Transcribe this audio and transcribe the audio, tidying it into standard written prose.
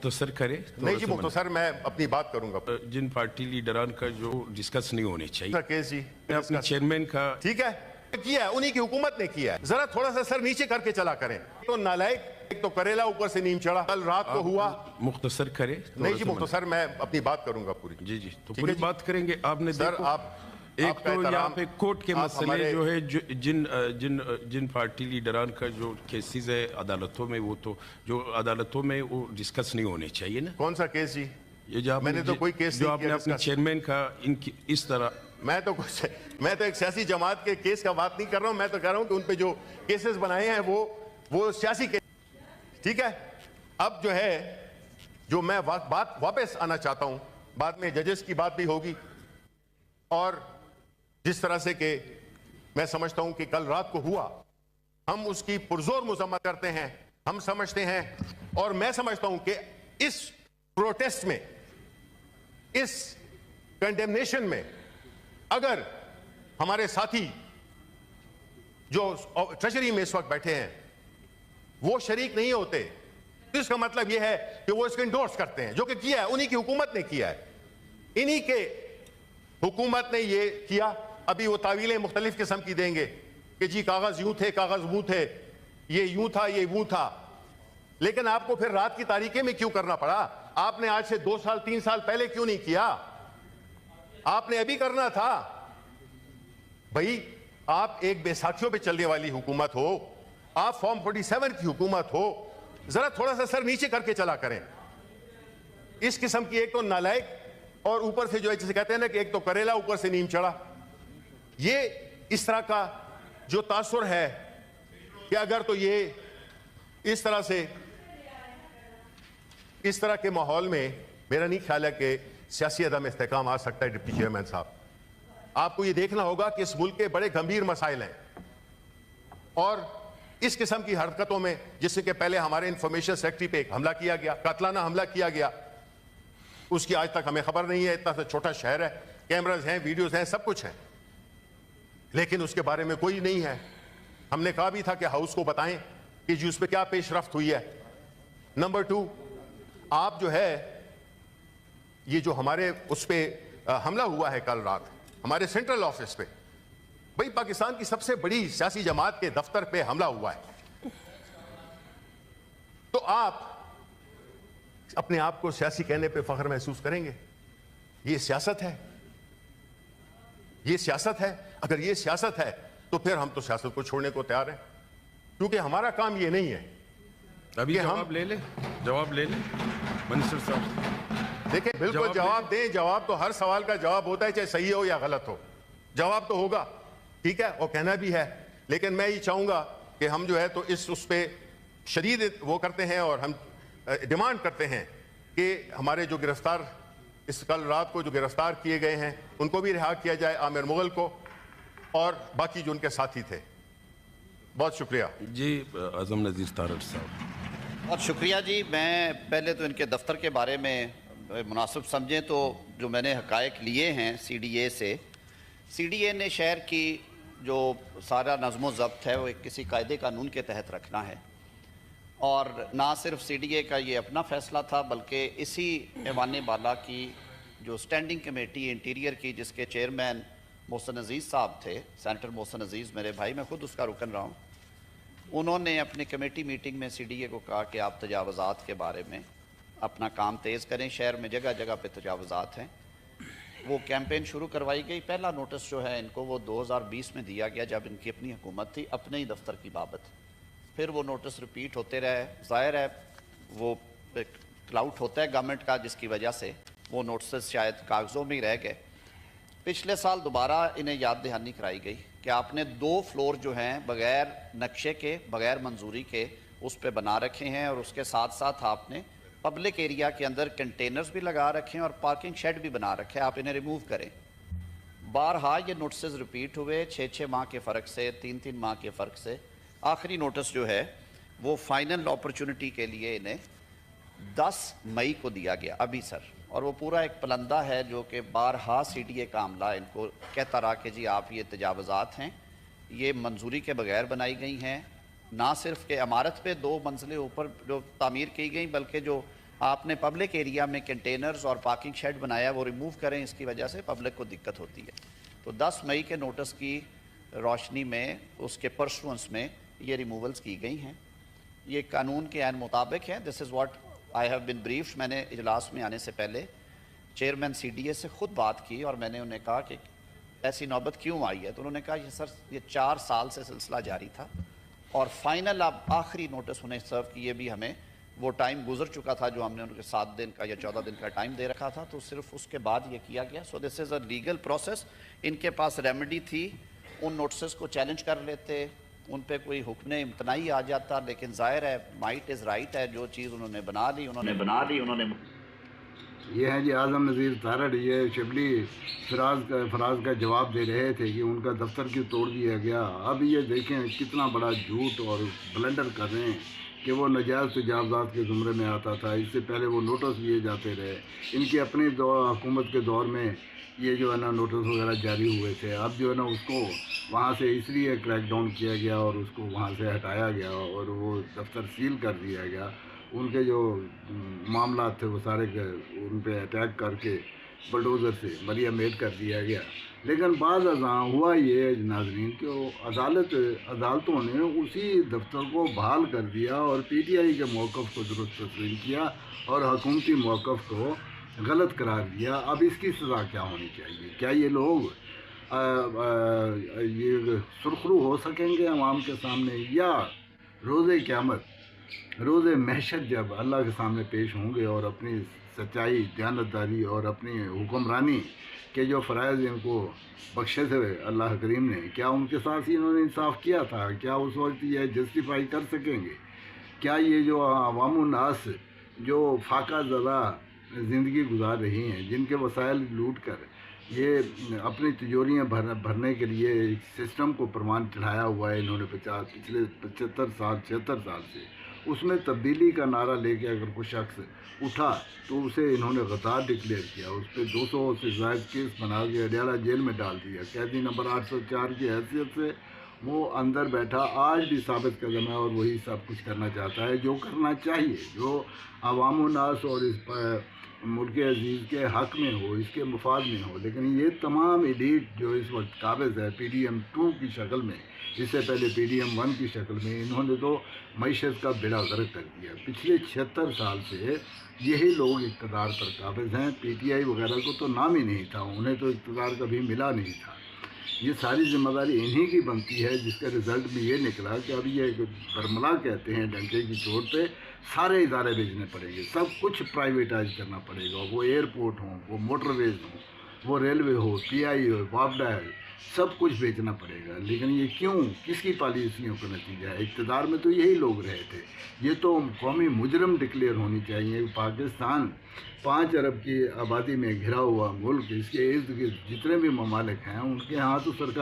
मुख्तसर करे। नहीं जी मुख्तसर मैं अपनी बात करूंगा। जिन पार्टी लीडरान का जो डिस्कस नहीं होने चाहिए केस जी अपने चेयरमैन का, ठीक है, किया है, उन्हीं की हुकूमत ने किया है। जरा थोड़ा सा सर नीचे करके चला करें। तो नालायक, एक तो करेला ऊपर से नीम चढ़ा। कल रात को हुआ। मुख्तसर करे। नहीं जी मुख्तसर मैं अपनी बात करूंगा पूरी। जी जी, तो पूरी बात करेंगे। आपने सर देखो, आप एक तो यहाँ पे कोर्ट के मसले जो है, जिन पार्टी लीडरान का जो केसेस है अदालतों में, वो तो जो अदालतों में वो डिस्कस नहीं होने चाहिए ना। कौन सा केस जी? ये जो मैंने तो कोई केस जो आपने अपने चेयरमैन का इनकी इस तरह, मैं तो एक सियासी जमात के केस का बात नहीं कर रहा हूं। मैं तो कह रहा हूं कि उन पे जो केसेस बनाए हैं वो सियासी केस, ठीक है। अब जो है, जो मैं बात वापस आना चाहता हूं, बाद में जजेस की बात भी होगी, और जिस तरह से कि मैं समझता हूं कि कल रात को हुआ, हम उसकी पुरजोर मजम्मत करते हैं। हम समझते हैं, और मैं समझता हूं कि इस प्रोटेस्ट में, इस कंडेमनेशन में अगर हमारे साथी जो ट्रेजरी में इस वक्त बैठे हैं वो शरीक नहीं होते, तो इसका मतलब यह है कि वो इसको इंडोर्स करते हैं, जो कि किया है, उन्हीं की हुकूमत ने किया है। इन्हीं के हुकूमत ने ये किया। अभी वो तावीलें मुख्तलिफ किस्म की देंगे कि जी कागज यूं थे, कागज वो थे, ये यूं था, ये वो था। लेकिन आपको फिर रात की तारीखें में क्यों करना पड़ा? आपने आज से 2 साल 3 साल पहले क्यों नहीं किया? आपने अभी करना था भाई। आप एक बैसाखियों पे चलने वाली हुकूमत हो, आप फॉर्म 47 की हुकूमत हो। जरा थोड़ा सा सर नीचे करके चला करें। इस किस्म की एक तो नालायक, और ऊपर से जो है, जिसे कहते हैं ना कि एक तो करेला ऊपर से नीम चढ़ा, ये इस तरह का जो तासुर है कि अगर तो ये इस तरह से, इस तरह के माहौल में मेरा नहीं ख्याल है कि सियासी अदम इस्तेकाम आ सकता है। डिप्टी चेयरमैन साहब, आपको ये देखना होगा कि इस मुल्क के बड़े गंभीर मसाइल हैं, और इस किस्म की हरकतों में, जिससे कि पहले हमारे इंफॉर्मेशन सेक्रेटरी पे एक हमला किया गया, कातलाना हमला किया गया, उसकी आज तक हमें खबर नहीं है। इतना सा छोटा शहर है, कैमराज हैं, वीडियोस हैं, सब कुछ है, लेकिन उसके बारे में कोई नहीं है। हमने कहा भी था कि हाउस को बताएं कि जी उस पर क्या पेशरफ्त हुई है। नंबर 2, आप जो है, ये जो हमारे उस पर हमला हुआ है कल रात हमारे सेंट्रल ऑफिस पे, भाई पाकिस्तान की सबसे बड़ी सियासी जमात के दफ्तर पे हमला हुआ है, तो आप अपने आप को सियासी कहने पे फख्र महसूस करेंगे? ये सियासत है, ये सियासत है। अगर ये सियासत है तो फिर हम तो सियासत को छोड़ने को तैयार हैं, क्योंकि हमारा काम ये नहीं है। अभी जवाब ले ले मिनिस्टर साहब। देखिए, बिल्कुल जवाब दें। जवाब तो हर सवाल का जवाब होता है, चाहे सही हो या गलत हो, जवाब तो होगा, ठीक है, और कहना भी है। लेकिन मैं ये चाहूंगा कि हम जो है तो उस पे शदीद वो करते हैं, और हम डिमांड करते हैं कि हमारे जो गिरफ्तार, इस कल रात को जो गिरफ्तार किए गए हैं, उनको भी रिहा किया जाए, आमिर मुगल को और बाकी जो उनके साथी थे। बहुत शुक्रिया जी। आजम नज़ीर तारड़ साहब, बहुत शुक्रिया जी। मैं पहले तो इनके दफ्तर के बारे में मुनासिब समझें तो जो मैंने हकायक लिए हैं CDA से, CDA ने शहर की जो सारा नज़्म ज़ब्त है वो एक किसी कायदे कानून के तहत रखना है, और ना सिर्फ CDA का ये अपना फ़ैसला था, बल्कि इसी ऐवान बाला की जो स्टैंडिंग कमेटी इंटीरियर की, जिसके चेयरमैन मोहसिन अजीज़ साहब थे, सेनेटर मोहसिन अजीज़ मेरे भाई, मैं ख़ुद उसका रुकन रहा हूँ, उन्होंने अपनी कमेटी मीटिंग में CDA को कहा कि आप तजावज़ात के बारे में अपना काम तेज़ करें। शहर में जगह जगह पे तजावज़ात हैं। वो कैंपेन शुरू करवाई गई। पहला नोटिस जो है इनको वो 2020 में दिया गया, जब इनकी अपनी हुकूमत थी, अपने ही दफ्तर की बाबत। फिर वो नोटिस रिपीट होते रहे। ज़ाहिर है वो क्लाउट होता है गवर्नमेंट का, जिसकी वजह से वो नोटिस शायद कागज़ों में ही रह गए। पिछले साल दोबारा इन्हें याद दहानी कराई गई कि आपने 2 फ्लोर जो हैं बग़ैर नक्शे के, बग़ैर मंजूरी के उस पर बना रखे हैं, और उसके साथ साथ आपने पब्लिक एरिया के अंदर कंटेनर्स भी लगा रखे हैं और पार्किंग शेड भी बना रखे हैं। आप इन्हें रिमूव करें। बारहा ये नोटिस रिपीट हुए 6-6 माह के फ़र्क से, 3-3 माह के फ़र्क से। आखिरी नोटिस जो है वो फाइनल अपॉर्चुनिटी के लिए इन्हें 10 मई को दिया गया अभी सर, और वो पूरा एक पलंदा है जो कि बारहा CDA का अमला इनको कहता रहा कि जी आप ये तजावज़ात हैं, ये मंजूरी के बगैर बनाई गई हैं। ना सिर्फ कि इमारत पे 2 मंजिलें ऊपर जो तामीर की गई, बल्कि जो آپ نے پبلک ایریا میں کنٹینرز اور پارکنگ شیڈ بنایا وہ ریموو کریں، اس کی وجہ سے پبلک کو دقت ہوتی ہے. تو 10 مئی کے نوٹس کی روشنی میں اس کے پرسوئنس میں یہ ریموولز کی گئی ہیں. یہ قانون کے عین مطابق ہے. This is what I have been briefed. میں نے اجلاس میں آنے سے پہلے چیئرمین سی ڈی اے سے خود بات کی اور میں نے انہیں کہا کہ ایسی نوبت کیوں آئی ہے. تو انہوں نے کہا یہ 4 سال سے سلسلہ جاری تھا اور فائنل اب آخری نوٹس انہیں سرو کیے بھی ہمیں وہ ٹائم گزر چکا تھا جو ہم نے ان کے 7 دن کا یا 14 دن کا ٹائم دے رکھا تھا. تو صرف اس کے بعد یہ کیا گیا. سو دس از اے لیگل پروسیس. ان کے پاس ریمیڈی تھی، ان نوٹسز کو چیلنج کر لیتے، ان پہ کوئی حکم امتناعی آ جاتا، لیکن ظاہر ہے مائٹ از رائٹ ہے. جو چیز انہوں نے بنا لی انہوں نے یہ ہیں جی اعظم نذیر تارڑ. یہ شبلی فراز کا جواب دے رہے تھے کہ ان کا دفتر کیوں توڑ دیا گیا. اب یہ دیکھیں کتنا بڑا جھوٹ اور بلنڈر کر رہے ہیں کہ وہ نجائز تجاوزات کے زمرے میں آتا تھا. اس سے پہلے وہ نوٹس دیے جاتے رہے. ان کی اپنی حکومت کے دور میں یہ جو ہے نا نوٹس وغیرہ جاری ہوئے تھے. اب جو ہے نا اس کو وہاں سے اس لیے کریک ڈاؤن کیا گیا اور اس کو وہاں سے ہٹایا گیا اور وہ دفتر سیل کر دیا گیا. ان کے جو معاملات تھے وہ سارے ان پہ اٹیک کر کے بلڈوزر سے بری میٹ کر دیا گیا. لیکن بعض ازاں ہوا یہ ناظرین کہ عدالتوں نے اسی دفتر کو بحال کر دیا اور پی ٹی آئی کے موقف کو درست تسلیم کیا اور حکومتی موقف کو غلط قرار دیا. اب اس کی سزا کیا ہونی چاہیے؟ کیا یہ لوگ یہ سرخرو ہو سکیں گے عوام کے سامنے، یا روز قیامت روز محشر جب اللہ کے سامنے پیش ہوں گے اور اپنی سچائی، دیانتداری اور اپنی حکمرانی کے جو فرائض ان کو بخشے تھے اللہ کریم نے، کیا ان کے ساتھ ہی انہوں نے انصاف کیا تھا؟ کیا اس وقت یہ جسٹیفائی کر سکیں گے؟ کیا یہ جو عوام الناس جو فاقہ زدہ زندگی گزار رہی ہیں، جن کے وسائل لوٹ کر یہ اپنی تجوریاں بھرنے کے لیے ایک سسٹم کو پروان چڑھایا ہوا ہے انہوں نے پچھلے 76 سال سے، اس میں تبدیلی کا نعرہ لے کے اگر کوئی شخص اٹھا تو اسے انہوں نے غدار ڈکلیئر کیا. اس پہ 200 سے زائد کیس بنا کے اڈیالہ جیل میں ڈال دیا. قیدی نمبر 804 کی حیثیت سے وہ اندر بیٹھا آج بھی ثابت قدم ہے اور وہی سب کچھ کرنا چاہتا ہے جو کرنا چاہیے، جو عوام الناس اور اس ملک عزیز کے حق میں ہو، اس کے مفاد میں ہو. لیکن یہ تمام ایلیٹ جو اس وقت قابض ہے پی ڈی ایم 2 کی شکل میں، اس سے پہلے پی ڈی ایم 1 کی شکل میں، انہوں نے تو معیشت کا بیڑا غرق کر دیا. پچھلے 76 سال سے یہی لوگ اقتدار پر قابض ہیں. پی ٹی آئی وغیرہ کو تو نام ہی نہیں تھا، انہیں تو اقتدار کبھی ملا نہیں تھا. یہ ساری ذمہ داری انہی کی بنتی ہے، جس کا رزلٹ بھی یہ نکلا کہ اب یہ برملا کہتے ہیں ڈنکے کی چوٹ پہ سارے ادارے بھیجنے پڑیں گے، سب کچھ پرائیویٹائز کرنا پڑے گا. وہ ایئرپورٹ ہوں، وہ موٹر ویز ہوں، وہ ریلوے ہو، پی آئی ہو، وابڈا ہے، سب کچھ بیچنا پڑے گا. لیکن یہ کیوں؟ کس کی پالیسیوں کا نتیجہ ہے؟ اقتدار میں تو یہی لوگ رہے تھے. یہ تو قومی مجرم ڈکلیئر ہونی چاہیے. پاکستان 5 ارب کی آبادی میں گھرا ہوا ملک، اس کے ارد گرد جتنے بھی ممالک ہیں ان کے ہاں تو سرکار